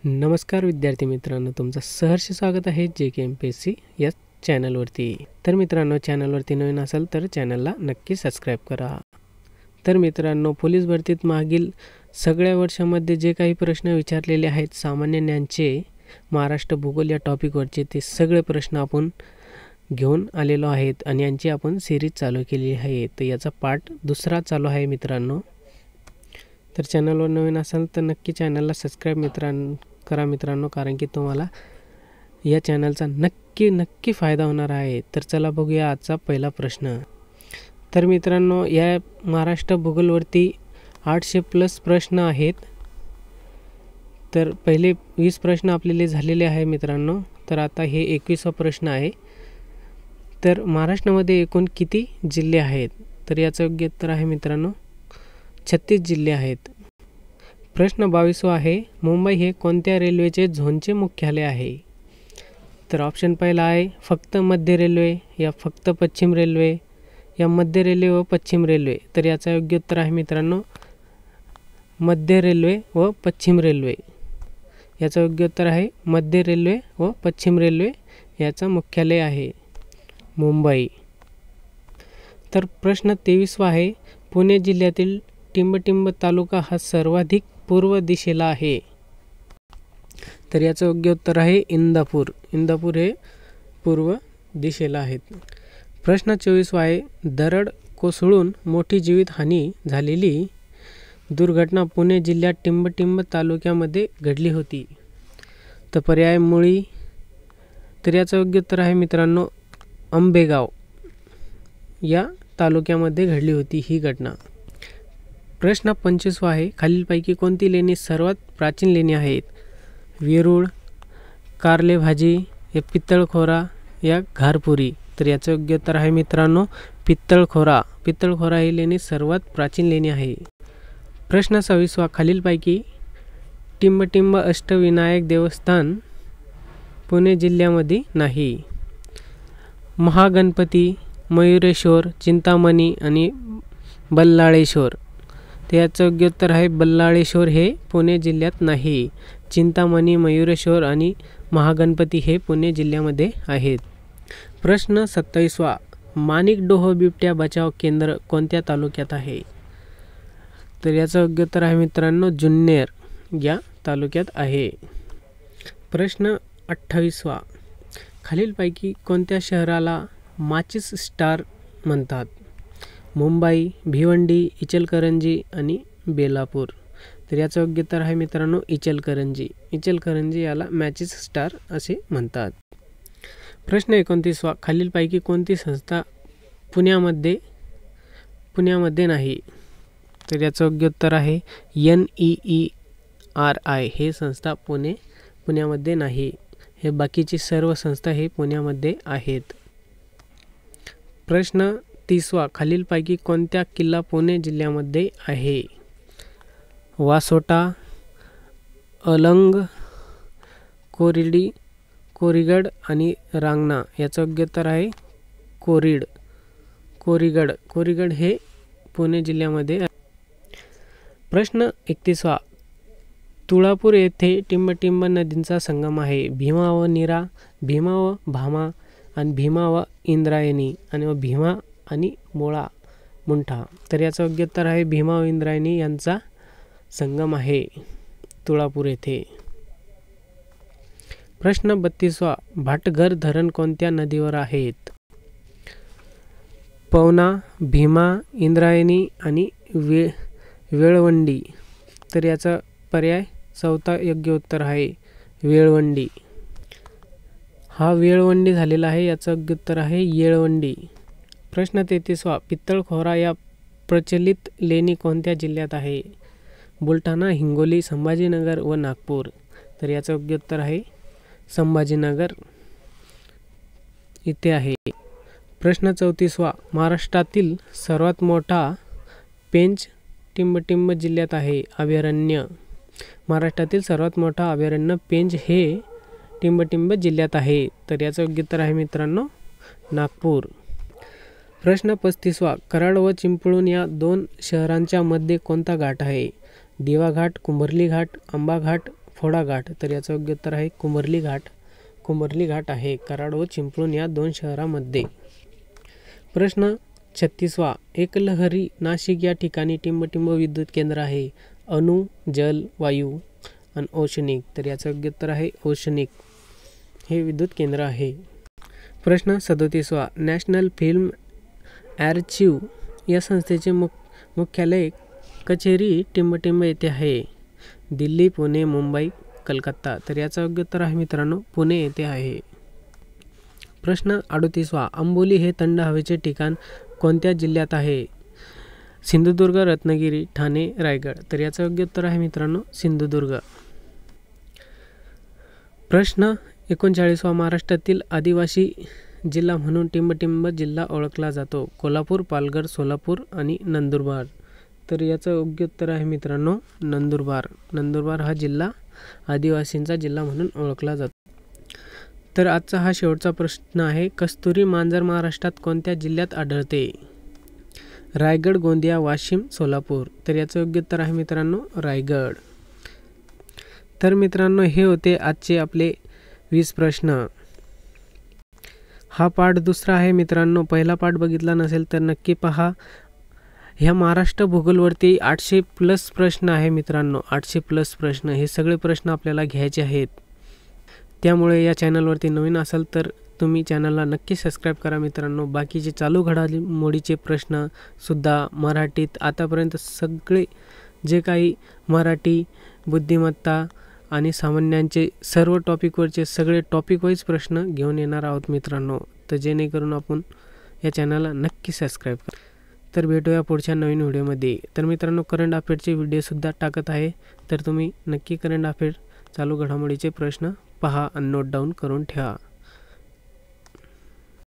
नमस्कार विद्यार्थी मित्रांनो, तुमचं सहर्ष स्वागत आहे JKMPSC या चॅनलवरती। तर मित्रांनो, चॅनलवरती नवीन असाल तर चॅनलला नक्की सबस्क्राइब करा। तर मित्रांनो, पोलीस भरतीत मागील सगळ्या वर्षांमध्ये जे काही प्रश्न विचारलेले आहेत सामान्य ज्ञानचे महाराष्ट्र भूगोल या टॉपिकवरचे, ते सगळे प्रश्न आपण घेऊन आलेलो आहेत आणि यांची आपण सिरीज चालू केली आहे। तर याचा पार्ट दुसरा चालू आहे मित्रांनो। तर चॅनलवर नवीन असाल तर नक्की चॅनलला सबस्क्राइब करा मित्रांनो, कारण की तुम्हाला या चॅनलचा नक्की फायदा होणार आहे। तर चला बघूया आजचा पहिला प्रश्न। तर मित्रांनो, या महाराष्ट्र भूगोलवरती 800+ प्रश्न आहेत। तर पहिले 20 प्रश्न आपल्याला झालेले आहे मित्रांनो। तर आता हे 21वा प्रश्न आहे। तर महाराष्ट्रामध्ये एकूण किती जिल्हे आहेत? तर याचं योग्य उत्तर आहे मित्रांनो 36 जिल्हे आहेत। प्रश्न 22वा आहे, मुंबई हे कोणत्या रेल्वेचे झोनचे मुख्यालय आहे? तर ऑप्शन पहिला आहे फक्त मध्य रेल्वे, या फक्त पश्चिम रेल्वे, या मध्य रेल्वे व पश्चिम रेल्वे। तर याचा योग्य उत्तर आहे मित्रांनो मध्य रेल्वे व पश्चिम रेल्वे। याचं योग्य उत्तर आहे मध्य रेल्वे व पश्चिम रेल्वे याचा मुख्यालय आहे मुंबई। तर प्रश्न 23वा आहे, पुणे जिल्ह्यातील टिंबटिंब तालुका हा सर्वाधिक पूर्व दिशेला आहे। तर याचं योग्य उत्तर आहे इंदापूर। इंदापूर हे पूर्व दिशेला आहेत। प्रश्न 24वा आहे, दरड कोसळून मोठी जीवितहानी झालेली दुर्घटना पुणे जिल्ह्यात टिंबटिंब तालुक्यामध्ये घडली होती। तर पर्याय मुळी। तर याचं योग्य उत्तर आहे मित्रांनो आंबेगाव या तालुक्यामध्ये घडली होती ही घटना। प्रश्न 25वा आहे, खालीलपैकी कोणती लेणी सर्वात प्राचीन लेणी आहेत? वेरूळ, कारलेभाजी, या पित्तळखोरा, या घारपुरी। तर याचं योग्य उत्तर आहे मित्रांनो पित्तळखोरा। पित्तळखोरा ही लेणी सर्वात प्राचीन लेणी आहे। प्रश्न 26वा, खालीलपैकी टिंबटिंब अष्टविनायक देवस्थान पुणे जिल्ह्यामध्ये नाही? महागणपती, मयुरेश्वर, चिंतामणी आणि बल्लाळेश्वर। तर याचं योग्य उत्तर आहे बल्लाळेश्वर हे पुणे जिल्ह्यात नाही। चिंतामणी, मयुरेश्वर आणि महागणपती हे पुणे जिल्ह्यामध्ये आहेत। प्रश्न 27वा, माणिकडोह बिबट्या बचाव केंद्र कोणत्या तालुक्यात आहे? तर याचं योग्य उत्तर आहे मित्रांनो जुन्नर या तालुक्यात आहे। प्रश्न 28वा, खालीलपैकी कोणत्या शहराला माचिस स्टार म्हणतात? मुंबई, भिवंडी, इचलकरंजी आणि बेलापूर। तर याचं योग्य उत्तर आहे मित्रांनो इचलकरंजी। इचलकरंजी याला मॅचिस स्टार असे म्हणतात। प्रश्न 29वा, खालीलपैकी कोणती संस्था पुण्यामध्ये नाही? तर याचं योग्य उत्तर आहे NEERI हे संस्था पुण्यामध्ये नाही। हे बाकीची सर्व संस्था हे पुण्यामध्ये आहेत। प्रश्न 30वा, खालीलपैकी कोणत्या किल्ला पुणे जिल्ह्यामध्ये आहे? वासोटा, अलंग, कोरीगड आणि रांगणा। याचं योग्य उत्तर आहे कोरीगड हे पुणे जिल्ह्यामध्ये आहे। प्रश्न 31वा, तुळापूर येथे टिंबटिंब नदींचा संगम आहे। भीमा व नीरा, भीमा व भामा आणि भीमा व इंद्रायणी आणि भीमा आणि मुंठा। तर याचं योग्य उत्तर आहे भीमा व इंद्रायणी यांचा संगम आहे तुळापूर येथे। प्रश्न 32वा, भाटघर धरण कोणत्या नदीवर आहेत? पवना, भीमा, इंद्रायणी आणि वेळवंडी। तर याचा पर्याय चौथा योग्य उत्तर आहे वेळवंडी। हा वेळवंडी झालेला आहे, याचं योग्य उत्तर आहे येळवंडी। प्रश्न 33वा, पित्तळखोरा या प्रचलित लेणी कोणत्या जिल्ह्यात आहे? बुलढाणा, हिंगोली, संभाजीनगर व नागपूर। तर याचं योग्य उत्तर आहे संभाजीनगर इथे आहे। प्रश्न 34वा, महाराष्ट्रातील सर्वात मोठा पेंच टिंबटिंब जिल्ह्यात आहे अभयारण्य। महाराष्ट्रातील सर्वात मोठा अभयारण्य पेंच हे टिंबटिंब जिल्ह्यात आहे। तर याचं योग्य उत्तर आहे मित्रांनो नागपूर। प्रश्न 35वा, कराड व चिंपळूण या दोन शहरांच्या मध्ये कोणता घाट आहे? दिवा घाट, कुंभर्ली घाट, आंबा घाट, फोडा घाट, तर याचं योग्य उत्तर आहे कुंभर्ली घाट. कुंभर्ली घाट आहे कराड व चिंपळूण या 2 शहरांमध्ये. प्रश्न 36वा, एकलहरी नाशिक या ठिकाणी टिंब विद्युत केंद्र आहे. अणु, जल, वायू आणि औष्णिक, तर याचं योग्य उत्तर आहे औष्णिक हे विद्युत केंद्र आहे. प्रश्न 37वा, नॅशनल फिल्म आर्चिव्ह या संस्थेचे मुख्यालय कचेरी टिंब येथे आहे. दिल्ली, पुणे, मुंबई, कलकत्ता, तर याचं योग्य उत्तर आहे मित्रांनो पुणे येथे आहे. प्रश्न 38वा, आंबोली हे थंड हवेचे ठिकाण कोणत्या जिल्ह्यात आहे. सिंधुदुर्ग, रत्नागिरी, ठाणे, रायगड, तर याचं योग्य उत्तर आहे मित्रांनो सिंधुदुर्ग. प्रश्न 39वा, महाराष्ट्रातील आदिवासी जिल्हा म्हणून टिंब जिल्हा ओळखला जातो. कोल्हापूर, पालघर, सोलापूर आणि नंदुरबार, तर याचं योग्य उत्तर आहे मित्रांनो नंदुरबार. नंदुरबार हा जिल्हा आदिवासींचा जिल्हा म्हणून ओळखला जातो. तर आजचा हा शेवटचा प्रश्न आहे. कस्तुरी मांजर महाराष्ट्रात कोणत्या जिल्ह्यात आढळते. रायगड, गोंदिया, वाशिम, सोलापूर, तर याचं योग्य उत्तर आहे मित्रांनो रायगड. तर मित्रांनो हे होते आजचे आपले 20 प्रश्न. हा पाठ दुसरा आहे मित्रांनो. पहिला पाठ बघितला नसेल तर नक्की पहा. ह्या महाराष्ट्र भूगोलवरती 800+ प्रश्न आहे मित्रांनो. 800+ प्रश्न, हे सगळे प्रश्न आपल्याला घ्यायचे आहेत. त्यामुळे या चॅनलवरती नवीन असाल तर तुम्ही चॅनलला नक्की सबस्क्राईब करा मित्रांनो. बाकीचे चालू घडामोडीचे प्रश्न सुद्धा मराठीत आतापर्यंत सगळे जे काही मराठी, बुद्धिमत्ता आणि सामान्यांचे सर्व टॉपिकवरचे सगळे टॉपिक वाईज प्रश्न घेऊन येणार आहोत मित्रांनो. तर जेणेकरून आपण या चॅनलला नक्की सबस्क्राईब करा. तर भेटूया पुढच्या नवीन व्हिडिओमध्ये. तर मित्रांनो करंट अफेअरचे व्हिडिओसुद्धा टाकत आहे. तर तुम्ही नक्की करंट अफेअर चालू घडामोडीचे प्रश्न पहा आणि नोट डाऊन करून ठेवा.